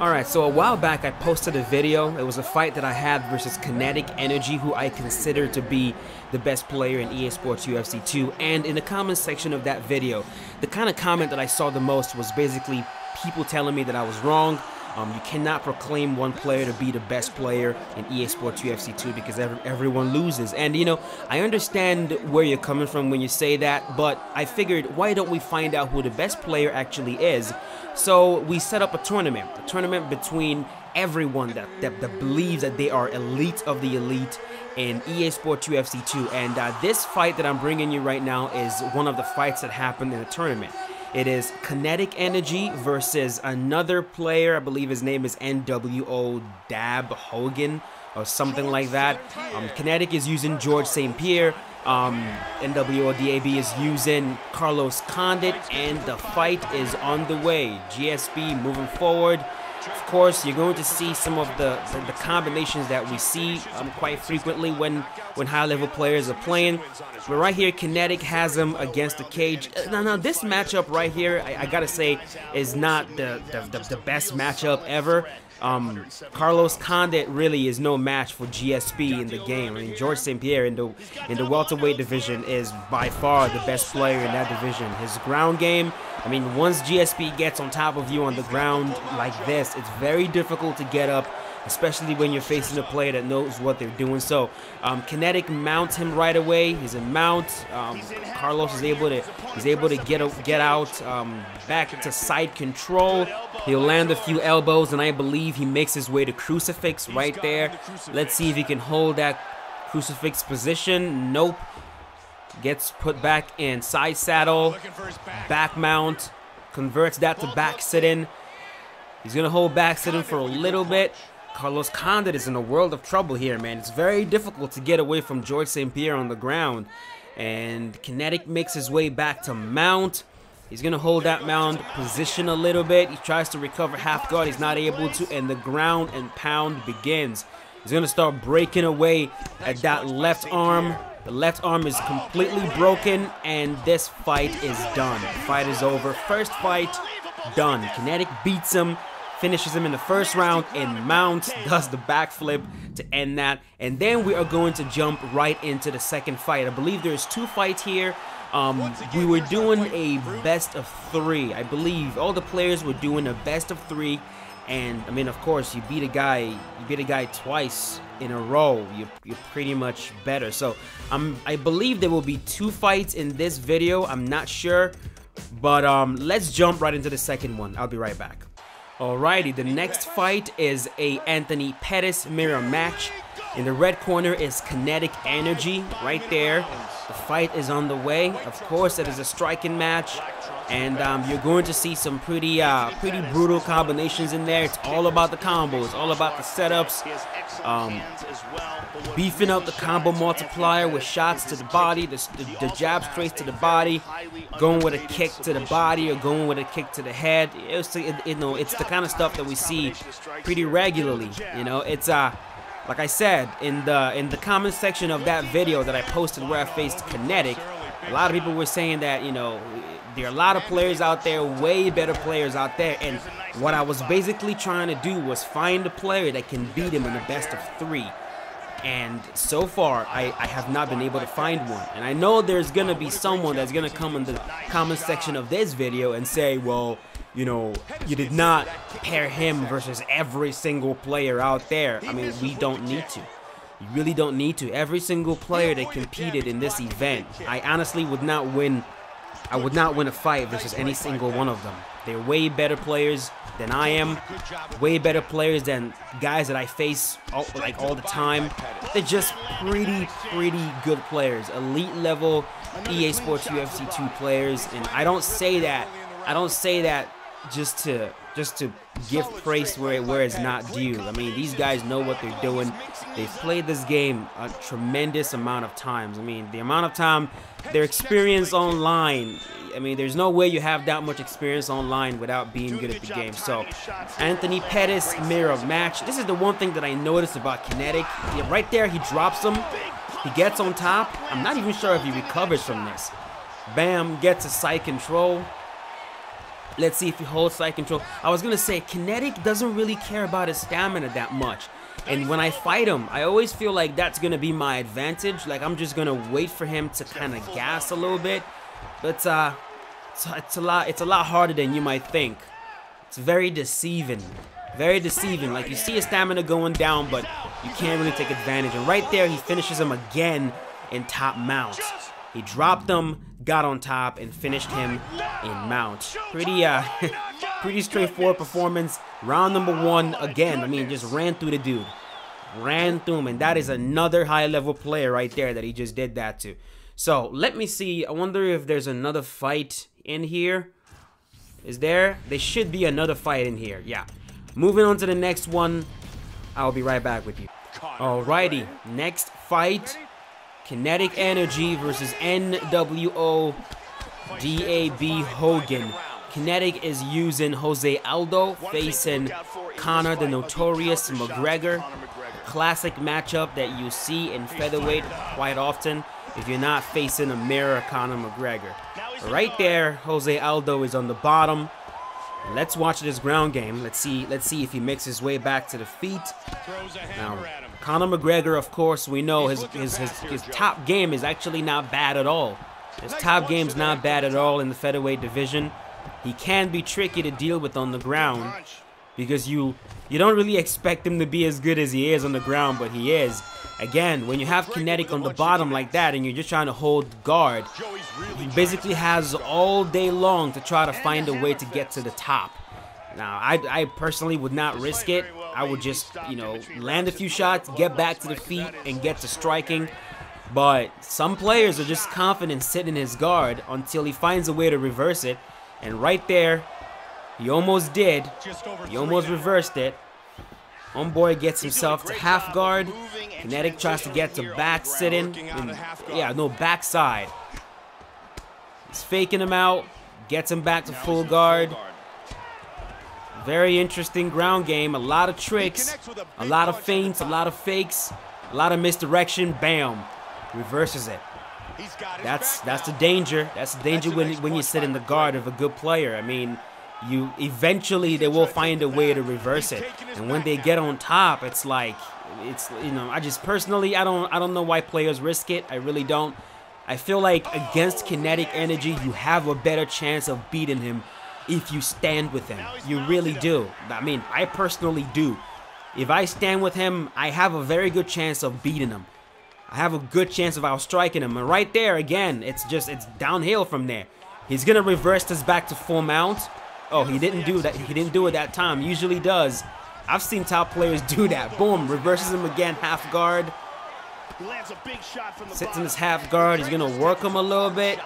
Alright, so a while back I posted a video. It was a fight that I had versus KeneticNRG, who I consider to be the best player in EA Sports UFC 2. And in the comment section of that video, the kind of comment that I saw the most was basically people telling me that I was wrong. You cannot proclaim one player to be the best player in EA Sports UFC 2 because everyone loses. And, you know, I understand where you're coming from when you say that, but I figured, why don't we find out who the best player actually is? So we set up a tournament between everyone that believes that they are elite of the elite in EA Sports UFC 2. And this fight that I'm bringing you right now is one of the fights that happened in the tournament. It is KeneticNRG versus another player. I believe his name is NWO Hogan or something like that. Kinetic is using George St. Pierre. NWO is using Carlos Condit, and the fight is on the way. GSP moving forward. Of course, you're going to see some of the combinations that we see quite frequently when high-level players are playing. But right here, Kinetic has him against the cage. Now this matchup right here, I gotta say, is not the best matchup ever. Carlos Condit really is no match for GSP in the game. I mean, George St. Pierre in the welterweight division is by far the best player in that division. His ground game, I mean, once GSP gets on top of you on the ground like this, it's very difficult to get up, especially when you're facing a player that knows what they're doing. So Kinetic mounts him right away. He's a mount. Carlos is able to get out back to side control. He'll land a few elbows, and I believe he makes his way to crucifix right there. Let's see if he can hold that crucifix position. Nope. Gets put back in side saddle, back mount, converts that to back sit-in. He's gonna hold back sit-in for a little bit. Carlos Condit is in a world of trouble here, man. It's very difficult to get away from George St. Pierre on the ground. And Kinetic makes his way back to mount. He's going to hold that mount position a little bit. He tries to recover half guard. He's not able to, and the ground and pound begins. He's going to start breaking away at that left arm. The left arm is completely broken, and this fight is done. The fight is over. First fight, done. Kinetic beats him, finishes him in the first round, and mounts, does the backflip to end that. And then we are going to jump right into the second fight. I believe there's two fights here. We were doing a best of 3. I believe all the players were doing a best of 3. And I mean, of course, you beat a guy twice in a row, you're pretty much better. So I believe there will be 2 fights in this video. I'm not sure, but let's jump right into the second one. I'll be right back. Alrighty, the next fight is a Anthony Pettis mirror match. In the red corner is KeneticNRG right there. The fight is on the way. Of course, it is a striking match, and you're going to see some pretty brutal combinations in there. It's all about the combos, it's all about the setups. Beefing up the combo multiplier with shots to the body, the jab straight to the body, going with a kick to the body or going with a kick to the head. It's the kind of stuff that we see pretty regularly. You know, it's like I said in the comment section of that video that I posted where I faced Kinetic, a lot of people were saying that, you know, there are a lot of players out there, way better players out there, and what I was basically trying to do was find a player that can beat him in the best of 3. And so far, I have not been able to find one. And I know there's going to be someone that's going to come in the comment section of this video and say, well, you know, you did not pair him versus every single player out there. I mean, we don't need to. You really don't need to. Every single player that competed in this event, I honestly would not win. I would not win a fight versus any single one of them. They're way better players than I am. Way better players than guys that I face all the time. They're just pretty good players. Elite level EA Sports UFC 2 players. And I don't say that just to give praise where it's not due. I mean, these guys know what they're doing. They've played this game a tremendous amount of times. I mean, the amount of time, their experience online, I mean, there's no way you have that much experience online without being good at the game. So, Anthony Pettis mirror match. This is the one thing that I noticed about Kinetic. Yeah, right there, he drops him. He gets on top. I'm not even sure if he recovers from this. Bam, gets a side control. Let's see if he holds side control. I was going to say, Kinetic doesn't really care about his stamina that much. And when I fight him, I always feel like that's going to be my advantage. Like, I'm just going to wait for him to kind of gas a little bit. But it's a lot harder than you might think. It's very deceiving. Very deceiving. Like, you see his stamina going down, but you can't really take advantage. And right there, he finishes him again in top mount. He dropped him, got on top, and finished him in mount. Pretty straightforward performance. Round number 1 again. I mean, just ran through the dude. Ran through him, and that is another high-level player right there that he just did that to. So, let me see. I wonder if there's another fight in here. Is there? There should be another fight in here. Yeah. Moving on to the next one. I'll be right back with you. Alrighty. Next fight. KeneticNRG versus NWO DAB Hogan. Kinetic is using Jose Aldo facing Conor the Notorious McGregor. Classic matchup that you see in featherweight quite often if you're not facing a mirror Conor McGregor. Right there, Jose Aldo is on the bottom. Let's watch this ground game. Let's see if he makes his way back to the feet. Now, Conor McGregor, of course, we know his top game is actually not bad at all. His top game's not bad at all in the featherweight division. He can be tricky to deal with on the ground because you don't really expect him to be as good as he is on the ground, but he is. Again, when you have Kinetic on the bottom like that and you're just trying to hold guard, he basically has all day long to try to find a way to get to the top. Now, I personally would not risk it. I would just, land a few shots, get back to the feet, and get to striking. But some players are just confident sitting his guard until he finds a way to reverse it. And right there, he almost did. He almost reversed it. Homeboy gets himself to half guard. Kinetic tries to get to back sitting. Backside. He's faking him out. Gets him back to full guard. Very interesting ground game. A lot of tricks. A lot of feints. A lot of fakes. A lot of misdirection. Bam. Reverses it. That's the danger. That's the danger when you sit in the guard of a good player. I mean, eventually they will find a way to reverse it, and when they get on top, it's like I just personally I don't know why players risk it. I really don't. I feel like against KeneticNRG you have a better chance of beating him if you stand with him. You really do. I mean, I personally do. If I stand with him, I have a very good chance of beating him. I have a good chance of outstriking him. And right there, again, it's downhill from there. He's gonna reverse this back to full mount. Oh, he didn't do that. He didn't do it that time. Usually does. I've seen top players do that. Boom, reverses him again, half guard. Sits in his half guard. He's gonna work him a little bit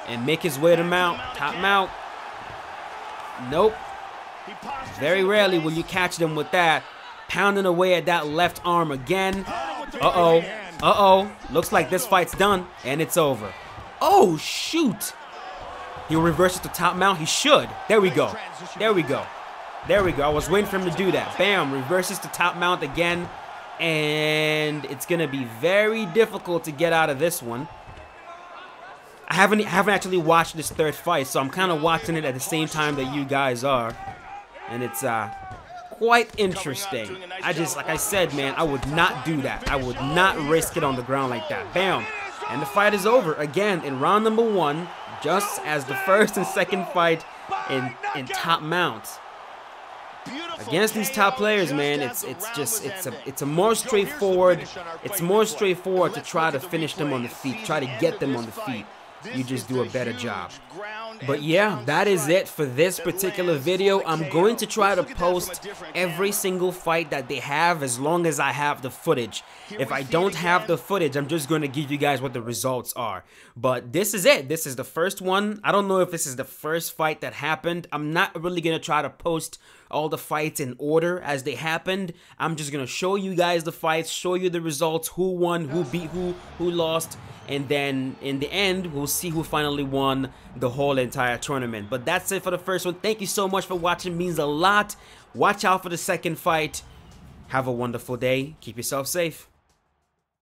and make his way to mount. Top mount. Nope. Very rarely will you catch them with that. Pounding away at that left arm again. Uh-oh. Uh-oh. Looks like this fight's done, and it's over. Oh, shoot. He'll reverse it to top mount. He should. There we go. There we go. There we go. I was waiting for him to do that. Bam. Reverses to top mount again. And it's going to be very difficult to get out of this one. I haven't actually watched this third fight, so I'm kind of watching it at the same time that you guys are. And it's quite interesting. Like I said, man, I would not do that. I would not risk it on the ground like that. Bam. And the fight is over again in round number 1, just as the first and second fight in top mount. Against these top players, man, it's a more straightforward. It's more straightforward to try to finish them on the feet, try to get them on the feet. You just do a better job. But yeah, that is it for this particular video. I'm going to try to post every single fight that they have as long as I have the footage. If I don't have the footage, I'm just going to give you guys what the results are. But this is it. This is the first one. I don't know if this is the first fight that happened. I'm not really going to try to post all the fights in order as they happened. I'm just going to show you guys the fights, show you the results, who won, who beat who lost. And then in the end, we'll see who finally won the whole entire tournament. But that's it for the first one. Thank you so much for watching. It means a lot. Watch out for the second fight. Have a wonderful day. Keep yourself safe.